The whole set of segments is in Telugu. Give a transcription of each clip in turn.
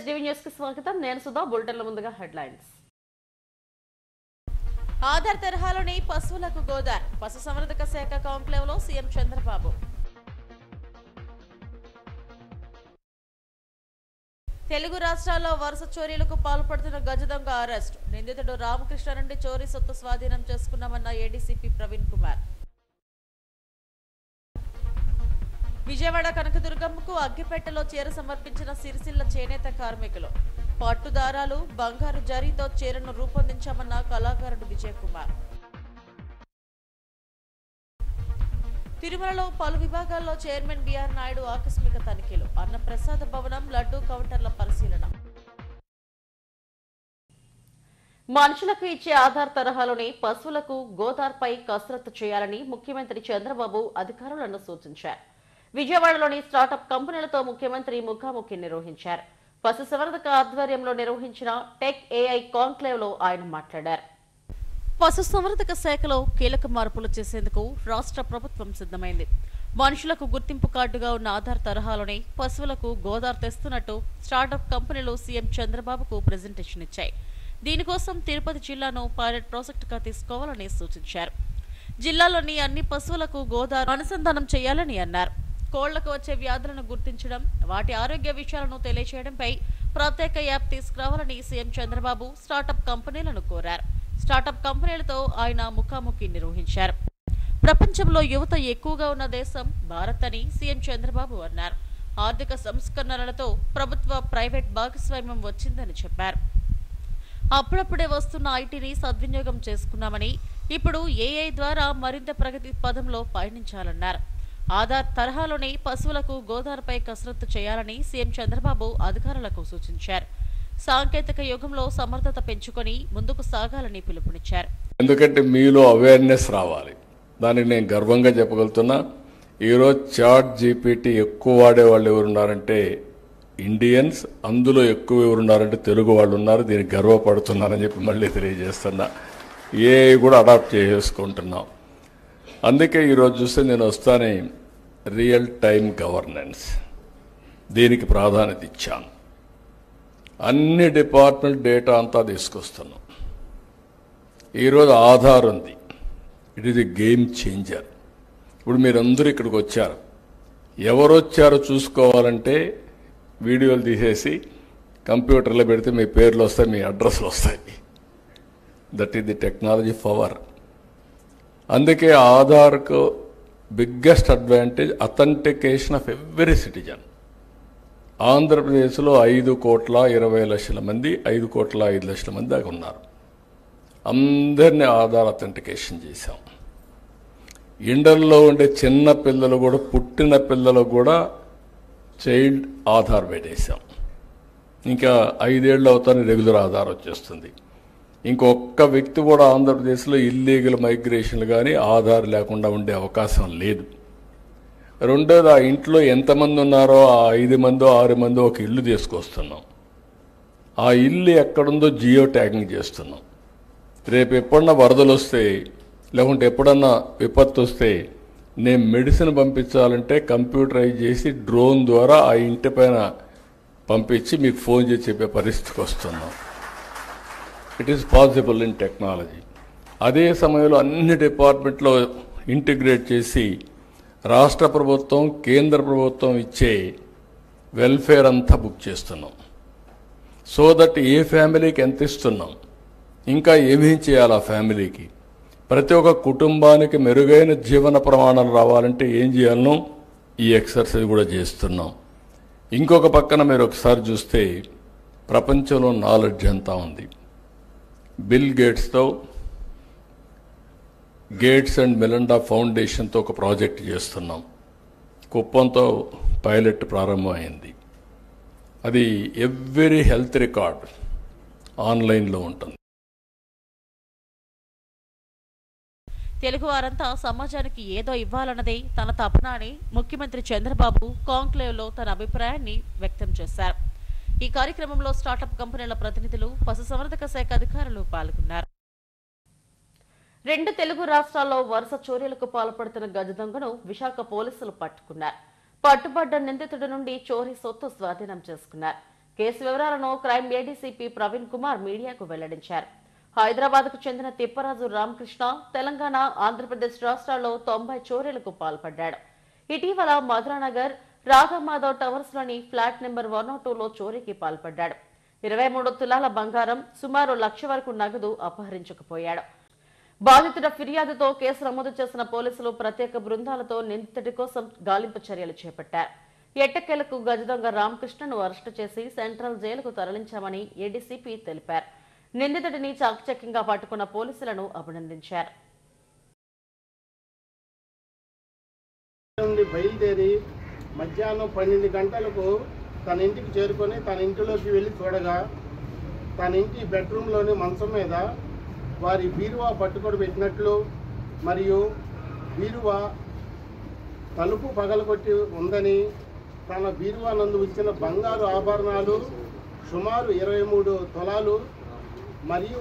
ఎస్డీవీ న్యూస్ కి స్వాగతం. నేను సుధా. బులెటిన్ల ముందుగా హెడ్లైన్స్. ఆధార్ తరహాలోని పశువులకు గోదార్. పశుసంవర్ధక శాఖ కాంక్లేవ్ లో సీఎం చంద్రబాబు. తెలుగు రాష్ట్రాల్లో వరుస చోరీలకు పాల్పడుతున్న గజ దొంగ అరెస్ట్. నిందితుడు రామకృష్ణ నుండి చోరీ సొత్తు స్వాధీనం చేసుకున్నామన్న ఏడీసీపీ ప్రవీణ్ కుమార్. విజయవాడ కనకదుర్గమ్మకు అగ్గిపెట్టెలో చీర సమర్పించిన సిరిసిల్ల చేనేత కార్మికులు. పట్టుదారాలు, బంగారు జరీతో చీరను రూపొందించామన్న కళాకారుడు విజయ్ కుమార్. తిరుమలలో పలు విభాగాల్లో చైర్మన్ బిఆర్ నాయుడు ఆకస్మిక తనిఖీలు. అన్నప్రసాద భవనం, లడ్డూ కౌంటర్ల పరిశీలన. మనుషులకు ఇచ్చే ఆధార్ తరహాలోనే పశువులకు గోదార్పై కసరత్తు చేయాలని ముఖ్యమంత్రి చంద్రబాబు అధికారులను సూచించారు. విజయవాడలోని స్టార్టప్ కంపెనీలతో ముఖ్యమంత్రి ముఖాముఖి నిర్వహించారు. పశుసంవర్ధక ఆధ్వర్యంలో నిర్వహించిన టెక్ ఏఐ కాంక్లేవ్ లో ఆయన మాట్లాడారు. పశుసంవర్ధక శాఖలో కీలక మార్పులు చేసేందుకు రాష్ట్ర ప్రభుత్వం సిద్ధమైంది. మనుషులకు గుర్తింపు కార్డుగా ఉన్న ఆధార్ తరహాలోనే పశువులకు గోదార్ తెస్తున్నట్టు స్టార్టప్ కంపెనీలు సీఎం చంద్రబాబుకు ప్రెజెంటేషన్ ఇచ్చాయి. దీనికోసం తిరుపతి జిల్లాను పైలట్ ప్రాజెక్టుగా తీసుకోవాలని సూచించారు. జిల్లాలోని అన్ని పశువులకు గోదార్ అనుసంధానం చేయాలని అన్నారు. కోళ్లకు వచ్చే వ్యాధులను గుర్తించడం, వాటి ఆరోగ్య విషయాలను తెలియజేయడంపై ప్రత్యేక యాప్ తీసుకురావాలని సీఎం చంద్రబాబు స్టార్టప్ కంపెనీలను కోరారు. స్టార్టప్ కంపెనీలతో ఆయన ముఖాముఖి నిర్వహించారు. ప్రపంచంలో యువత ఎక్కువగా ఉన్న దేశం భారత్ అని సీఎం చంద్రబాబు అన్నారు. ఆర్థిక సంస్కరణలతో ప్రభుత్వ ప్రైవేట్ భాగస్వామ్యం వచ్చిందని చెప్పారు. అప్పుడప్పుడే వస్తున్న ఐటీని సద్వినియోగం చేసుకున్నామని, ఇప్పుడు ఏఐ ద్వారా మరింత ప్రగతి పదంలో పయనించాలన్నారు. ఆధార్ తరహాలోనే పశువులకు గోదార్పై కసరత్తు చేయాలని సీఎం చంద్రబాబు అధికారులకు సూచించారు. సాంకేతిక యుగంలో సమర్థత పెంచుకొని ముందుకు సాగాలని పిలుపునిచ్చారు. ఎందుకంటే మీలో అవేర్నెస్ రావాలి. దానికి నేను గర్వంగా చెప్పగలుగుతున్నా. ఈరోజు చాట్ జీపీటీ ఎక్కువ వాడే వాళ్ళు ఎవరున్నారంటే ఇండియన్స్, అందులో ఎక్కువ ఎవరున్నారంటే తెలుగు వాళ్ళు ఉన్నారు. దీనికి గర్వపడుతున్నారని చెప్పి మళ్ళీ తెలియజేస్తున్నా. ఏఐ కూడా అడాప్ట్ చేసుకుంటున్నాం. అందుకే ఈరోజు చూస్తే నేను వస్తానే రియల్ టైం గవర్నెన్స్ దీనికి ప్రాధాన్యత ఇచ్చాను. అన్ని డిపార్ట్మెంట్ డేటా అంతా తీసుకొస్తున్నాం. ఈరోజు ఆధార్ ఉంది. It is a game changer. ఇప్పుడు మీరందరూ ఇక్కడికి వచ్చారు. ఎవరు వచ్చారో చూసుకోవాలంటే వీడియోలు తీసేసి కంప్యూటర్లో పెడితే మీ పేర్లు వస్తాయి, మీ అడ్రస్లు వస్తాయి. That is the technology power. అందుకే ఆధార్కు biggest advantage authentication of every citizen. ఆంధ్రప్రదేశ్లో 5,20,00,000 మంది, 5,05,00,000 మంది దాకా ఉన్నారు. అందరినీ ఆధార్ అథెంటికేషన్ చేశాం. ఇండల్లో ఉండే చిన్న పిల్లలు కూడా, పుట్టిన పిల్లలు కూడా చైల్డ్ ఆధార్ పెట్టేశాం. ఇంకా 5 ఏళ్ళు అవుతానే రెగ్యులర్ ఆధార్ వచ్చేస్తుంది. ఇంకొక్క వ్యక్తి కూడా ఆంధ్రప్రదేశ్లో ఇల్లీగల్ మైగ్రేషన్లు కానీ ఆధార్ లేకుండా ఉండే అవకాశం లేదు. రెండోది, ఆ ఇంట్లో ఎంతమంది ఉన్నారో ఆ 5 మందో 6 మందో ఒక ఇల్లు తీసుకొస్తున్నాం. ఆ ఇల్లు ఎక్కడుందో జియో ట్యాగింగ్ చేస్తున్నాం. రేపు ఎప్పుడన్నా వరదలు వస్తే, లేకుంటే ఎప్పుడన్నా విపత్తు వస్తే నేను మెడిసిన్ పంపించాలంటే కంప్యూటరైజ్ చేసి డ్రోన్ ద్వారా ఆ ఇంటి పైన పంపించి మీకు ఫోన్ చేసి చెప్పే పరిస్థితికి వస్తున్నాం. It is possible in technology. అదే సమయంలో అన్ని డిపార్ట్మెంట్లో ఇంటిగ్రేట్ చేసి రాష్ట్ర ప్రభుత్వం, కేంద్ర ప్రభుత్వం ఇచ్చే వెల్ఫేర్ అంతా బుక్ చేస్తున్నాం. సో దట్ ఏ ఫ్యామిలీకి ఎంత ఇస్తున్నాం, ఇంకా ఏమేం చేయాలి ఆ ఫ్యామిలీకి, ప్రతి ఒక్క కుటుంబానికి మెరుగైన జీవన ప్రమాణాలు రావాలంటే ఏం చేయాలనో ఈ ఎక్సర్సైజ్ కూడా చేస్తున్నాం. ఇంకొక పక్కన మీరు ఒకసారి చూస్తే ప్రపంచంలో నాలెడ్జ్ అంతా ఉంది. బిల్ గేట్స్తో, గేట్స్ అండ్ మెలిండా ఫౌండేషన్తో ఒక ప్రాజెక్ట్ చేస్తున్నాం. కుప్పంతో పైలట్ ప్రారంభమైంది. అది ఎవ్రీ హెల్త్ రికార్డ్ ఆన్లైన్లో ఉంటుంది. తెలుగు వారంతా సమాజానికి ఏదో ఇవ్వాలన్నదే తన తపన అని ముఖ్యమంత్రి చంద్రబాబు కాంక్లేవ్ లో తన అభిప్రాయాన్ని వ్యక్తం చేశారు. ఈ కార్యక్రమంలో స్టార్టప్ కంపెనీల ప్రతినిధులు, పశుసంవర్ధక శాఖ అధికారులు పాల్గొన్నారు. 2 తెలుగు రాష్ట్రాల్లో వరుస చోరీలకు పాల్పడుతున్న గజ దొంగను విశాఖ పోలీసులు పట్టుకున్నారు. పట్టుబడ్డ నిందితుడి నుండి చోరీ సొత్తు స్వాధీనం చేసుకున్నారు. కేసు వివరాలను క్రైమ్ ఏడీసీపీ ప్రవీణ్ కుమార్ మీడియాకు వెల్లడించారు. హైదరాబాద్కు చెందిన తిప్పరాజు రామకృష్ణ తెలంగాణ, ఆంధ్రప్రదేశ్ రాష్ట్రాల్లో 90 చోరీలకు పాల్పడ్డాడు. ఇటీవల మధురానగర్ రాధామాధవ్ టవర్స్ లోని ఫ్లాట్ నెంబర్ 102లో చోరీకి పాల్పడ్డాడు. 23 తులాల బంగారం, సుమారు 1 లక్ష వరకు నగదు అపహరించుకుపోయాడు. బాధితుల ఫిర్యాదుతో కేసు నమోదు చేసిన పోలీసులు ప్రత్యేక బృందాలతో నిందితుడి కోసం గాలింపు చర్యలు చేపట్టారు. ఎట్టకేలకు గజదొంగ రామకృష్ణను అరెస్టు చేసి సెంట్రల్ జైలుకు తరలించామని ఏడీసీపీ తెలిపారు. నిందితుడిని చాకచక్యంగా పట్టుకున్న పోలీసులను అభినందించారు. బయలుదేరి మధ్యాహ్నం 12 గంటలకు తన ఇంటికి చేరుకొని తన ఇంటిలోకి వెళ్ళి చూడగా తన ఇంటి బెడ్రూమ్లోని మంచం మీద వారి బీరువా పట్టుకొని పెట్టినట్లు మరియు బీరువా తలుపు పగలగొట్టి ఉందని, తన బీరువా నందు ఇచ్చిన బంగారు ఆభరణాలు సుమారు 23 తులాలు మరియు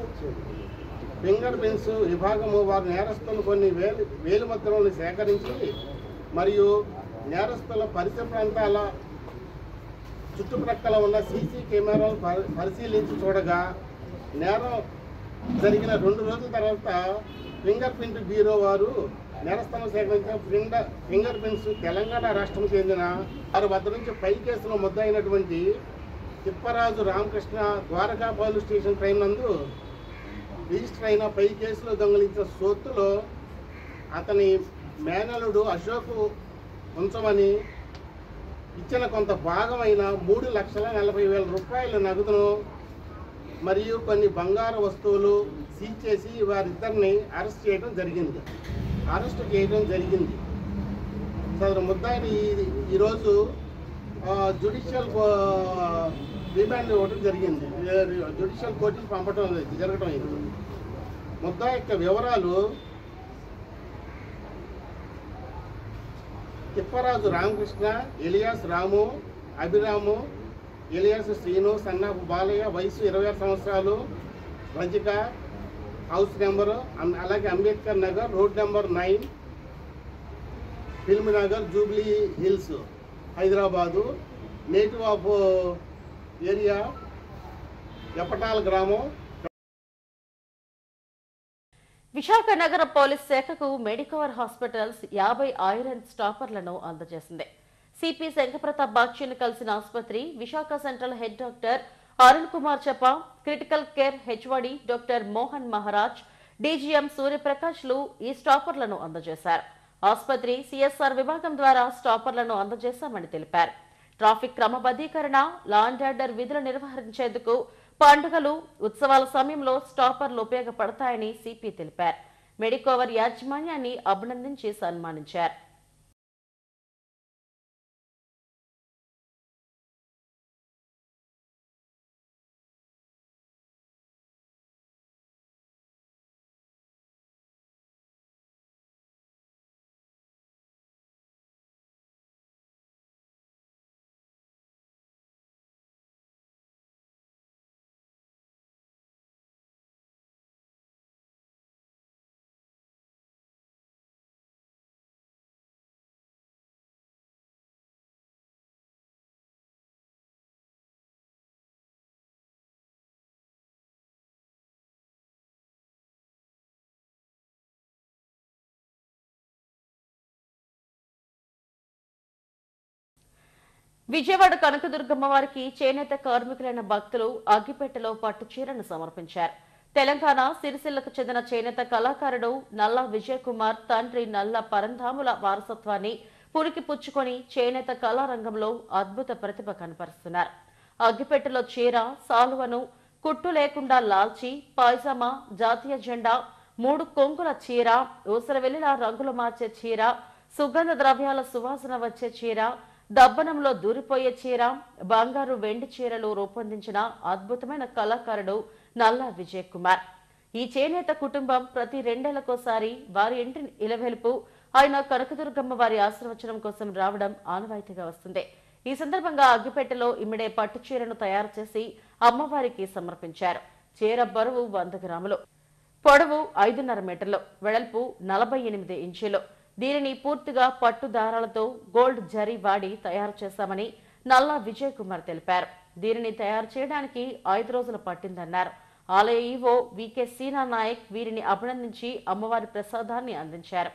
ఫింగర్ ప్రింట్స్ విభాగము వారి నేరస్తులు కొన్ని వేలిముద్రలను సేకరించి మరియు నేరస్తుల పరిసర ప్రాంతాల చుట్టుప్రక్కల ఉన్న సీసీ కెమెరాలు పరిశీలించి చూడగా నేరం జరిగిన 2 రోజుల తర్వాత ఫింగర్ ప్రింట్ బ్యూరో వారు నేరస్థలం సేకరించిన ఫింగర్ ప్రింట్స్ తెలంగాణ రాష్ట్రం చెందిన వారి వద్ద నుంచి పై కేసులో ముద్దయినటువంటి Tipparaju Ramakrishna Dwaraka police station crime నందు రిజిస్టర్ అయిన పై కేసులో దొంగిలించిన సొత్తులో అతని మేనలుడు అశోక్ ఉంచమని ఇచ్చిన కొంత భాగమైన 3,40,000 రూపాయల నగదును మరియు కొన్ని బంగారు వస్తువులు సీజ్ చేసి వారిద్దరిని అరెస్ట్ చేయడం జరిగింది. సదరు ముద్దాయిని ఈరోజు జ్యుడిషియల్ రిమాండ్ ఇవ్వడం జరిగింది. జ్యుడిషియల్ కోర్టుకి జరగడం అయింది. ముద్దాయి యొక్క వివరాలు: తిప్పరాజు రామకృష్ణ, ఎలియాస్ రాము, అభిరాము, ఎలియాస్ శ్రీను, సన్నాపు బాలయ్య, వయసు 26 సంవత్సరాలు, రజిక, హౌస్ నెంబరు అలాగే Ambedkar Nagar, road number 9, film Nagar, Jubilee Hills, Hyderabad. Native of area Epatala గ్రామం. విశాఖ నగర పోలీస్ శాఖకు మెడికవర్ హాస్పిటల్స్ 50 ఐరన్ స్టాపర్లను అందజేసింది. సిపి శంకరప్రతాప్ బాగ్చిని కలిసిన ఆసుపత్రి Visakha central head doctor Arun Kumar చప, critical care HOD doctor Mohan Maharaj, DGM సూర్యప్రకాష్లు ఈ స్టాపర్లను అందజేశారు. ఆసుపత్రి సిఎస్ఆర్ విభాగం ద్వారా స్టాపర్లను అందజేశామని తెలిపారు. ట్రాఫిక్ క్రమబద్ధీకరణ, లా అండ్ ఆర్డర్ విధులు నిర్వహించేందుకు పండుగలు, ఉత్సవాల సమయంలో స్టాపర్లు ఉపయోగపడతాయని సిపి తెలిపారు. మెడికవర్ యాజమాన్యాన్ని అభినందించి సన్మానించారు. విజయవాడ కనకదుర్గమ్మ వారికి చేనేత కార్మికులైన భక్తులు అగ్గిపెట్టెలో పట్టు చీరను సమర్పించారు. తెలంగాణ సిరిసిల్లకు చెందిన చేనేత కళాకారుడు నల్లా విజయ్ కుమార్ తండ్రి నల్ల పరంధాముల వారసత్వాన్ని పురికి పుచ్చుకొని చేనేత కళారంగంలో అద్భుత ప్రతిభ కనపరుస్తున్నారు. అగ్గిపెట్టెలో చీర, సాలువను కుట్టు లేకుండా లాల్చి, పైజామా, జాతీయ జెండా, 3 కొంగుల చీర, ఊసరవెల్లిలా రంగులు మార్చే చీర, సుగంధ ద్రవ్యాల సువాసన వచ్చే చీర, దబ్బనంలో దూరిపోయే చీర, బంగారు వెండి చీరలు రూపొందించిన అద్భుతమైన కళాకారుడు నల్లా విజయ్ కుమార్. ఈ చేనేత కుటుంబం ప్రతి 2 ఏళ్లకోసారి వారి ఇంటి ఇలవెలుపు ఆయన కనకదుర్గమ్మ వారి ఆశీర్వచనం కోసం రావడం ఆనవాయితీగా వస్తుంది. ఈ సందర్భంగా అగ్గిపెట్టెలో ఇమిడే పట్టు చీరను తయారు చేసి అమ్మవారికి సమర్పించారు. చీర బరువు 100 గ్రాములు, పొడవు 5.5 మీటర్లు, వెడల్పు 48 ఇంచీలు. దీనిని పూర్తిగా పట్టు దారాలతో గోల్డ్ జరీ వాడి తయారు చేశామని నల్లా విజయ్ కుమార్ తెలిపారు. దీనిని తయారు చేయడానికి 5 రోజులు పట్టిందన్నారు. ఆలయ ఈవో వికే సీనా నాయక్ వీరిని అభినందించి అమ్మవారి ప్రసాదాన్ని అందించారు.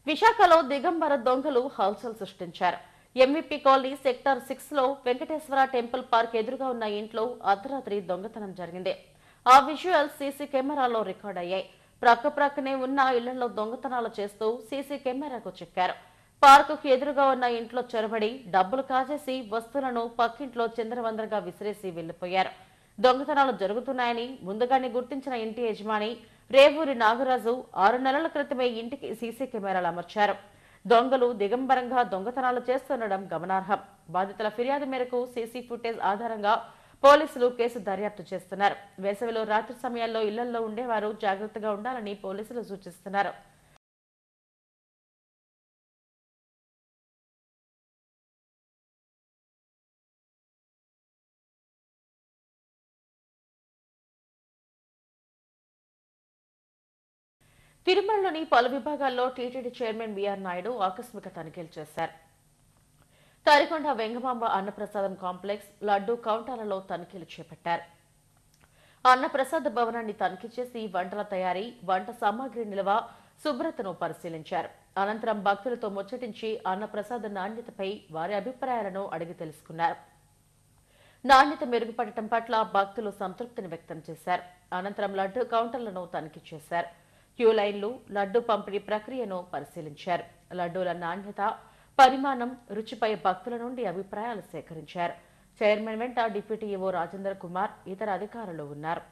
విశాఖలో దిగంబర దొంగలు హల్చల్ సృష్టించారు. ఎంవిపి కాలనీ సెక్టార్ 6లో వెంకటేశ్వర టెంపుల్ పార్క్ ఎదురుగా ఉన్న ఇంట్లో అర్ధరాత్రి దొంగతనం జరిగింది. ఆ విజువల్స్ సీసీ కెమెరాలో రికార్డ్ అయ్యాయి. ప్రక్కనే ఉన్న ఇళ్లలో దొంగతనాలు చేస్తూ సీసీ కెమెరాకు చిక్కారు. పార్కుకు ఎదురుగా ఉన్న ఇంట్లో చొరబడి డబ్బులు కాజేసి వస్తువులను పక్కింట్లో చిందరవందరగా విసిరేసి వెళ్లిపోయారు. దొంగతనాలు జరుగుతున్నాయని ముందుగానే గుర్తించిన ఇంటి యజమాని రేవూరి నాగరాజు 6 నెలల క్రితమే ఇంటికి సీసీ కెమెరాలు అమర్చారు. దొంగలు దిగంబరంగా దొంగతనాలు చేస్తుండడం గమనార్హం. బాధితుల ఫిర్యాదు మేరకు సీసీ ఫుటేజ్ ఆధారంగా పోలీసులు కేసు దర్యాప్తు చేస్తున్నారు. వేసవిలో రాత్రి సమయాల్లో ఇళ్లలో ఉండేవారు జాగ్రత్తగా ఉండాలని పోలీసులు సూచిస్తున్నారు. తిరుమలలోని పలు విభాగాల్లో టీటీడీ చైర్మన్ బీఆర్ నాయుడు ఆకస్మిక తనిఖీలు చేశారు. తరికొండ వెంగమాంబ అన్నప్రసాదం కాంప్లెక్స్, లడ్డూ కౌంటర్లలో తనిఖీలు చేపట్టారు. అన్నప్రసాద భవనాన్ని తనిఖీ చేసి వంటల తయారీ, వంట సామాగ్రి నిల్వ, శుభ్రతను పరిశీలించారు. అనంతరం భక్తులతో ముచ్చటించి అన్నప్రసాద నాణ్యతపై వారి అభిప్రాయాలను అడిగి తెలుసుకున్నారు. నాణ్యత మెరుగుపడటం పట్ల భక్తులు సంతృప్తిని వ్యక్తం చేశారు. అనంతరం లడ్డూ కౌంటర్లను తనిఖీ చేశారు. క్యూ లైన్లు, లడ్డూ పంపిణీ ప్రక్రియను పరిశీలించారు. లడ్డూల నాణ్యత, పరిమాణం, రుచిపై భక్తుల నుండి అభిప్రాయాలు సేకరించారు. చైర్మన్ వెంట డిప్యూటీ ఈవో రాజేందర్ కుమార్, ఇతర అధికారులు ఉన్నారు.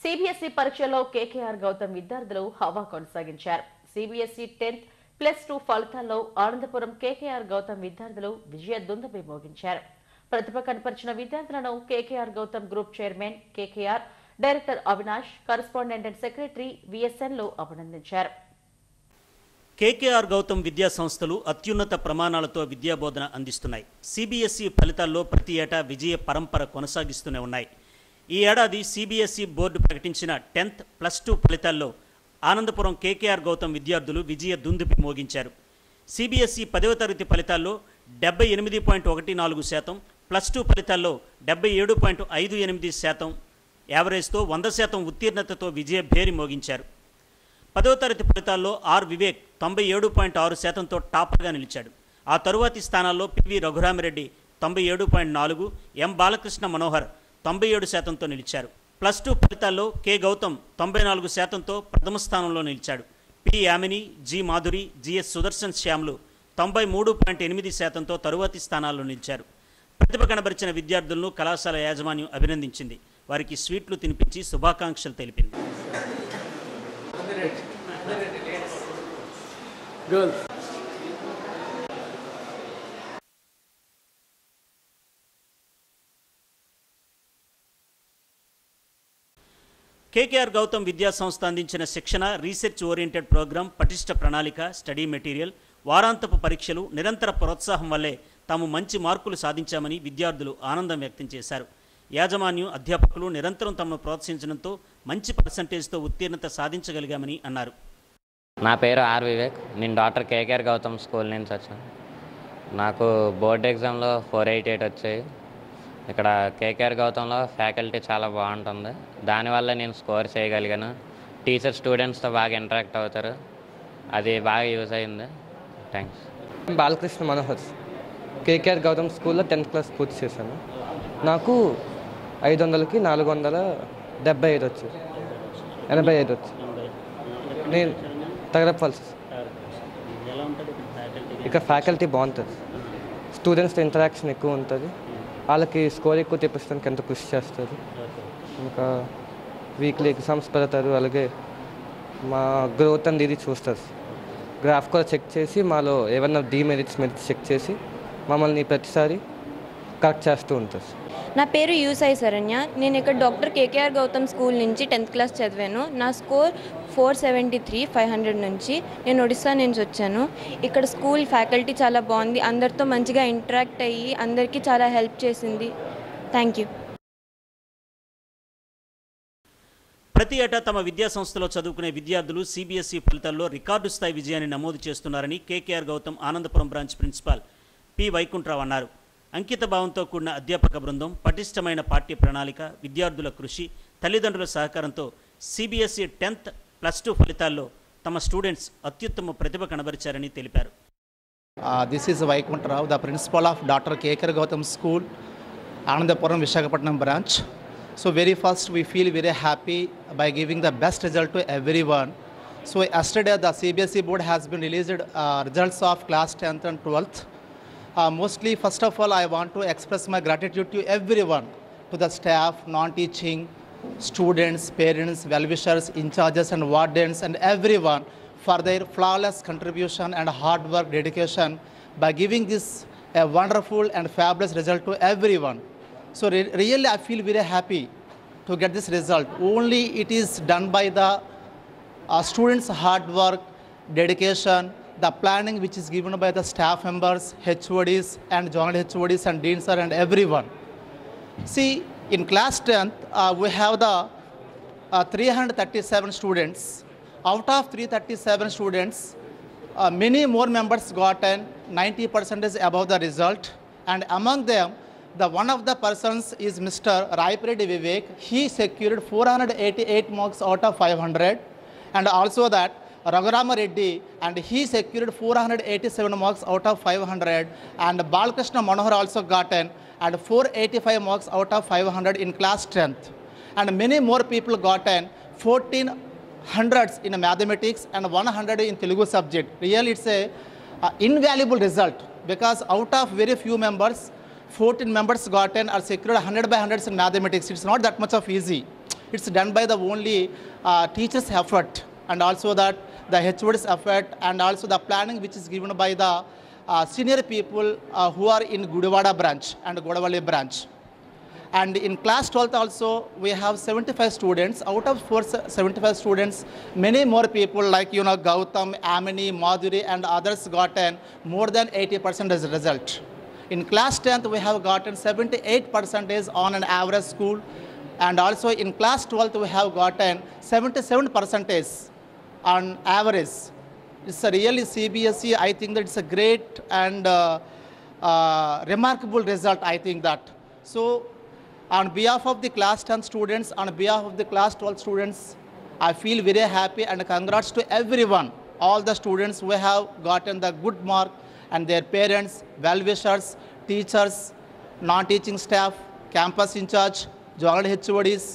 సిబిఎస్ఈ పరీక్షలో కేకేఆర్ గౌతమ్ విద్యార్థులు హవా కొనసాగించారు. సిబిఎస్ఈ 10th, +2 ఫలితాల్లో ఆనందపురం కేకేఆర్ గౌతమ్ విద్యార్థులు విజయ దుందుబి మోగించారు. ప్రతిభ కనపరిచిన విద్యార్థులను KKR Gautam group chairman KKR, director Avinash, correspondent and secretary విఎస్ఎన్లు అభినందించారు. కేకేఆర్ గౌతమ్ విద్యా సంస్థలు అత్యున్నత ప్రమాణాలతో విద్యాబోధన అందిస్తున్నాయి. సిబిఎస్ఈ ఫలితాల్లో ప్రతి ఏటా విజయ పరంపర కొనసాగిస్తూనే ఉన్నాయి. ఈ ఏడాది సిబిఎస్ఈ బోర్డు ప్రకటించిన 10th, +2 ఫలితాల్లో ఆనందపురం కేకేఆర్ గౌతమ్ విద్యార్థులు విజయ దుందుబి మోగించారు. సిబిఎస్ఈ 10వ తరగతి ఫలితాల్లో 78.14%, +2 ఫలితాల్లో 77.58%, యావరేజ్తో 100% ఉత్తీర్ణతతో విజయ భేరి మోగించారు. 10వ తరగతి ఫలితాల్లో ఆర్ వివేక్ 97.6%తో టాపర్గా నిలిచాడు. ఆ తరువాతి స్థానాల్లో పివి రఘురామిరెడ్డి 97.4%, ఎం బాలకృష్ణ మనోహర్ 97%తో నిలిచారు. +2 ఫలితాల్లో కె గౌతమ్ 94%తో ప్రథమ స్థానంలో నిలిచాడు. P Yamini, G Madhuri, GS Sudarshan శ్యామ్లు 93.8%తో తరువాతి స్థానాల్లో నిలిచారు. ప్రతిభ కనబరిచిన విద్యార్థులను కళాశాల యాజమాన్యం అభినందించింది. వారికి స్వీట్లు తినిపించి శుభాకాంక్షలు తెలిపింది. కేకేఆర్ గౌతమ్ విద్యా సంస్థ అందించిన శిక్షణ, రీసెర్చ్ ఓరియంటెడ్ ప్రోగ్రాం, పటిష్ట ప్రణాళిక, స్టడీ మెటీరియల్, వారాంతపు పరీక్షలు, నిరంతర ప్రోత్సాహం వల్లే తాము మంచి మార్కులు సాధించామని విద్యార్థులు ఆనందం వ్యక్తం చేశారు. యాజమాన్యం, అధ్యాపకులు నిరంతరం తమను ప్రోత్సహించడంతో మంచి పర్సంటేజ్తో ఉత్తీర్ణత సాధించగలిగామని అన్నారు. నా పేరు ఆర్ వివేక్. నేను డాక్టర్ కేకేఆర్ గౌతమ్ స్కూల్ నుంచి వచ్చాను. నాకు బోర్డ్ ఎగ్జామ్లో 488 వచ్చాయి. ఇక్కడ కేకేఆర్ గౌతంలో ఫ్యాకల్టీ చాలా బాగుంటుంది. దానివల్ల నేను స్కోర్ చేయగలిగాను. టీచర్ స్టూడెంట్స్తో బాగా ఇంటరాక్ట్ అవుతారు. అది బాగా యూజ్ అయింది. థ్యాంక్స్. బాలకృష్ణ మనోహర్, కేకేఆర్ గౌతమ్ స్కూల్లో 10th క్లాస్ పూర్తి చేశాను. నాకు 500కి 475 వచ్చాయి. 85 వచ్చాయి. నేను తగరపల్సి. ఇక ఫ్యాకల్టీ బాగుంటుంది. స్టూడెంట్స్తో ఇంటరాక్షన్ ఎక్కువ ఉంటుంది. వాళ్ళకి స్కోర్ ఎక్కువ తెప్పించడానికి ఎంత కృషి చేస్తారు. ఇంకా వీక్లీ ఎగ్జామ్స్ పెడతారు. అలాగే మా గ్రోత్ అనేది ఇది చూస్తారు. గ్రాఫ్ కూడా చెక్ చేసి మాలో ఏమన్నా మెరిట్స్ చెక్ చేసి మమ్మల్ని ప్రతిసారి కరెక్ట్ చేస్తూ ఉంటారు. నా పేరు యూసాయి శరణ్య. నేను ఇక్కడ డాక్టర్ కేకేఆర్ గౌతమ్ స్కూల్ నుంచి 10th క్లాస్ చదివాను. నా స్కోర్ 473 500 నుంచి. నేను ఒడిస్సా నుంచి వచ్చాను. ఇక్కడ స్కూల్ ఫ్యాకల్టీ చాలా బాగుంది. అందరితో మంచిగా ఇంటరాక్ట్ అయ్యి అందరికీ చాలా హెల్ప్ చేసింది. Thank you. ప్రతి ఏటా తమ విద్యా సంస్థలో చదువుకునే విద్యార్థులు సిబిఎస్ఈ ఫలితాల్లో రికార్డు స్థాయి విజయాన్ని నమోదు చేస్తున్నారని KKR Gowtham Anandapuram branch principal P Vaikuntharao అన్నారు. అంకిత భావంతో కూడిన అధ్యాపక బృందం, పటిష్టమైన పాఠ్య ప్రణాళిక, విద్యార్థుల కృషి, తల్లిదండ్రుల సహకారంతో సిబిఎస్ఈ 10th, +2 ఫలితాల్లో తమ స్టూడెంట్స్ అత్యుత్తమ ప్రతిభ కనబరిచారని తెలిపారు. This is Vaikunth Rao, the principal of Dr. KKR Gautam School, Anandapuram, Visakhapatnam branch. So very first we feel very happy by giving the best result to everyone. So yesterday the CBSE board has been released results of class 10th and 12th. Mostly first of all I want to express my gratitude to everyone, to the staff, non-teaching, students, parents, well-wishers, in-charges and wardens and everyone for their flawless contribution and hard work, dedication by giving this a wonderful and fabulous result to everyone. So really I feel very happy to get this result. Only it is done by the students' hard work, dedication, the planning which is given by the staff members, HODs and joint HODs and deans and everyone. See, in class 10th, we have the 337 students. Out of 337 students, many more members got 90% above the result. And among them, one of the persons is Mr. Raipreddy Vivek. He secured 488 marks out of 500. And also that Raghurama Reddy, and he secured 487 marks out of 500. And Balkrishna Manohar also gotten and 485 marks out of 500 in class 10th. And many more people gotten 1400s in mathematics and 100 in Telugu subject. Really it's a invaluable result, because out of very few members, 14 members gotten or secured 100 by 100s in mathematics. It's not that much of easy. It's done by the only teachers' effort, and also that the HOD's effort, and also the planning which is given by the senior people who are in Gudivada branch and Godavalli branch. And in class 12th also we have 75 students. Out of 75 students, many more people like Gautam, Amini, Madhuri and others gotten more than 80% as a result. In class 10th we have gotten 78% on an average school, and also in class 12th we have gotten 77% on average. It's a really CBSE. I think that it's a great and remarkable result, I think that. So on behalf of the class 10 students, on behalf of the class 12 students, I feel very happy, and congrats to everyone, all the students who have gotten the good mark, and their parents, well-wishers, teachers, non-teaching staff, campus in charge, joint HODs,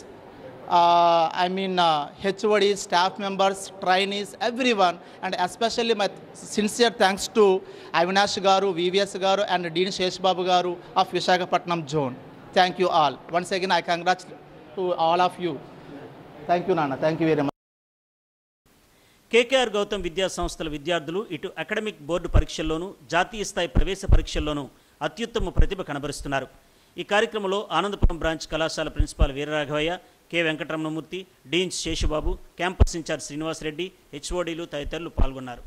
HODs, staff members, trainees, everyone, and especially my sincere thanks to Avinash Garu, VVS Garu, and Dean Sheshbabu Garu of Visakhapatnam zone. Thank you all. Once again, I congratulate to all of you. Thank you, Nana. Thank you very much. KKR Gowtham విద్యా సంస్థల విద్యార్థులు ఇటు అకాడమిక్ బోర్డు పరీక్షల్లోనూ, జాతీయ స్థాయి ప్రవేశ పరీక్షల్లోనూ అత్యుత్తమ ప్రతిభ కనబరుస్తున్నారు. ఈ కార్యక్రమంలో ఆనందపురం బ్రాంచ్ కళాశాల principal Veeraraghavayya, K Venkataramanamurthy, deans Seshubabu, campus in-charge Srinivasa Reddy, హెచ్ఓడీలు తదితరులు పాల్గొన్నారు.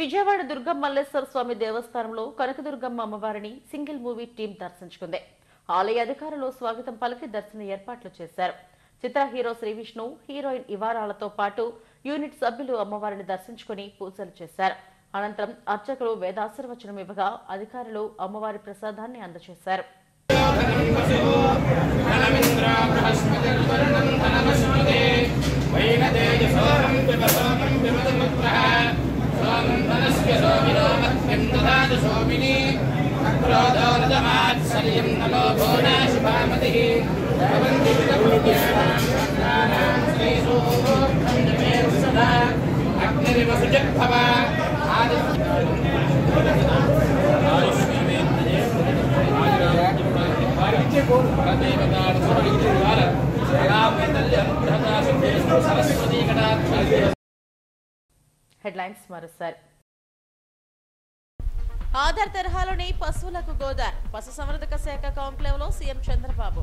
విజయవాడ దుర్గమల్లేశ్వర స్వామి దేవస్థానంలో కనకదుర్గమ్మ అమ్మవారిని సింగిల్ మూవీ టీం దర్శించుకుంది. ఆలయ అధికారులు స్వాగతం పలికి దర్శన ఏర్పాట్లు చేశారు. చిత్ర హీరో శ్రీవిష్ణు, హీరోయిన్ ఇవారాలతో పాటు యూనిట్ సభ్యులు అమ్మవారిని దర్శించుకుని పూజలు చేశారు. అనంతరం అర్చకులు వేదాశీర్వచనం ఇవ్వగా అధికారులు అమ్మవారి ప్రసాదాన్ని అందజేశారు. హెడ్లైన్స్ మరోసారి. ఆధార్ తరహాలోని పశువులకు గోదార్. పశుసంవర్ధక శాఖ కాంక్లేవ్ లో సీఎం చంద్రబాబు.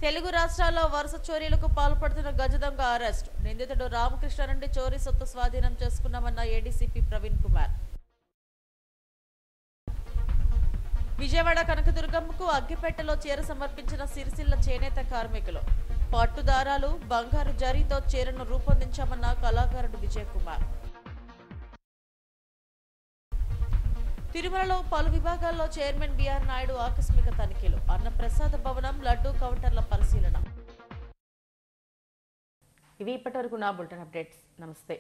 తెలుగు రాష్ట్రాల్లో వరుస చోరీలకు పాల్పడుతున్న గజ దొంగ అరెస్ట్. నిందితుడు రామకృష్ణ నుండి చోరీ సొత్తు స్వాధీనం చేసుకున్నామన్న ఏడీసీపీ ప్రవీణ్ కుమార్. విజయవాడ కనకదుర్గమ్మకు అగ్గిపెట్టెలో చీర సమర్పించిన సిరిసిల్ల చేనేత కార్మికులు. పట్టుదారాలు, బంగారు జరీతో చీరను రూపొందించామన్న కళాకారుడు విజయ్ కుమార్. తిరుమలలో పలు విభాగాల్లో చైర్మన్ బిఆర్ నాయుడు ఆకస్మిక తనిఖీలు. అన్నప్రసాద భవనం, లడ్డూ కౌంటర్ల పరిశీలన. ఇవి ఇప్పటివరకు నా బులెటిన్ అప్డేట్స్. నమస్తే.